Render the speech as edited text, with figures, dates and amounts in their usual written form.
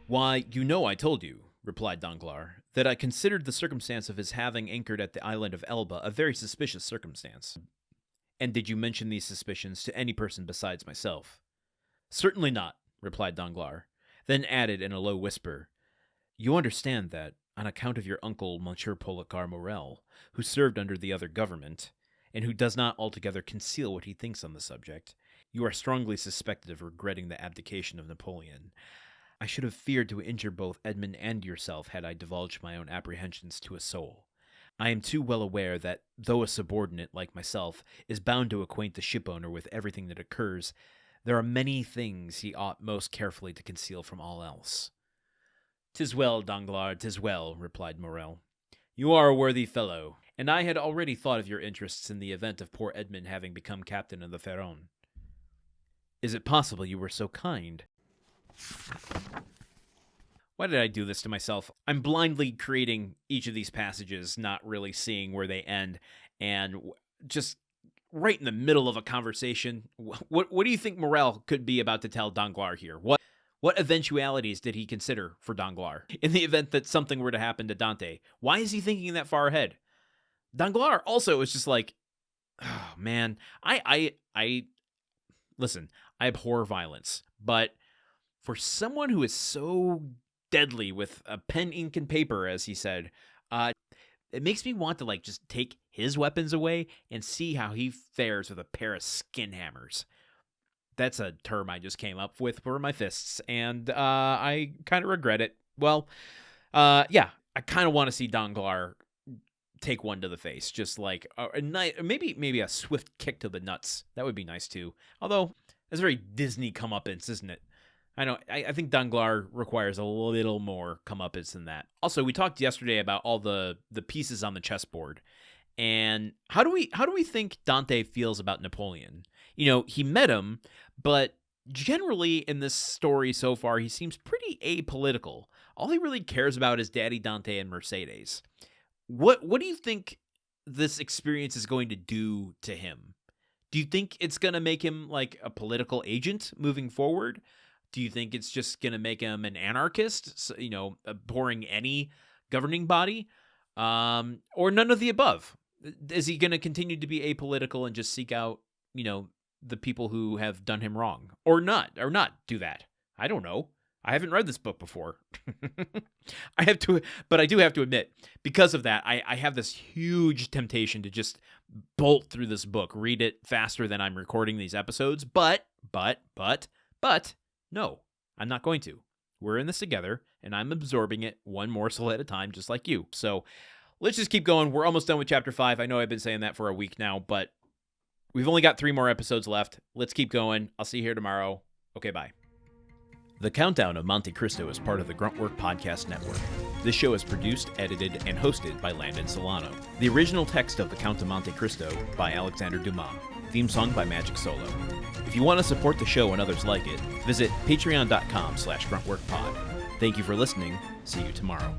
"Why, I told you," replied Danglars, "that I considered the circumstance of his having anchored at the island of Elba a very suspicious circumstance." "And did you mention these suspicions to any person besides myself?" "Certainly not," replied Danglars, then added in a low whisper, "You understand that, on account of your uncle, Monsieur Policar Morrel, who served under the other government, and who does not altogether conceal what he thinks on the subject, you are strongly suspected of regretting the abdication of Napoleon. I should have feared to injure both Edmond and yourself had I divulged my own apprehensions to a soul. I am too well aware that, though a subordinate like myself is bound to acquaint the shipowner with everything that occurs, there are many things he ought most carefully to conceal from all else." "'Tis well, Danglars, 'tis well," replied Morrel. "You are a worthy fellow, and I had already thought of your interests in the event of poor Edmond having become captain of the Pharaon." "Is it possible you were so kind?" Why did I do this to myself? I'm blindly creating each of these passages, not really seeing where they end, and just right in the middle of a conversation. What do you think Morrel could be about to tell Danglars here? What eventualities did he consider for Danglars in the event that something were to happen to Dante? Why is he thinking that far ahead? Danglars also is just like, oh man, listen, I abhor violence, but for someone who is so deadly with a pen, ink, and paper, as he said, it makes me want to just take his weapons away and see how he fares with a pair of skin hammers. That's a term I just came up with for my fists, and I kind of regret it. Well, yeah, I kind of want to see Danglars take one to the face, just like maybe a swift kick to the nuts. That would be nice too. Although that's very Disney comeuppance, isn't it? I know. I think Danglars requires a little more comeuppance than that. Also, we talked yesterday about all the pieces on the chessboard, and how do we think Dante feels about Napoleon? He met him, but generally in this story so far, he seems pretty apolitical. All he really cares about is Daddy Dante and Mercedes. What do you think this experience is going to do to him? Do you think it's going to make him like a political agent moving forward? Do you think it's just going to make him an anarchist, abhorring any governing body, or none of the above? Is he going to continue to be apolitical and just seek out, the people who have done him wrong, or not do that? I don't know. I haven't read this book before. But I do have to admit, because of that, I have this huge temptation to just bolt through this book, read it faster than I'm recording these episodes. But, no, I'm not going to. We're in this together, and I'm absorbing it one morsel at a time, just like you. So let's just keep going. We're almost done with Chapter 5. I know I've been saying that for a week now, but we've only got 3 more episodes left. Let's keep going. I'll see you here tomorrow. Okay, bye. The Countdown of Monte Cristo is part of the Gruntwork Podcast Network. This show is produced, edited, and hosted by Landon Solano. The original text of The Count of Monte Cristo by Alexander Dumas. Theme song by Magic Solo. If you want to support the show and others like it, visit patreon.com/gruntworkpod. Thank you for listening. See you tomorrow.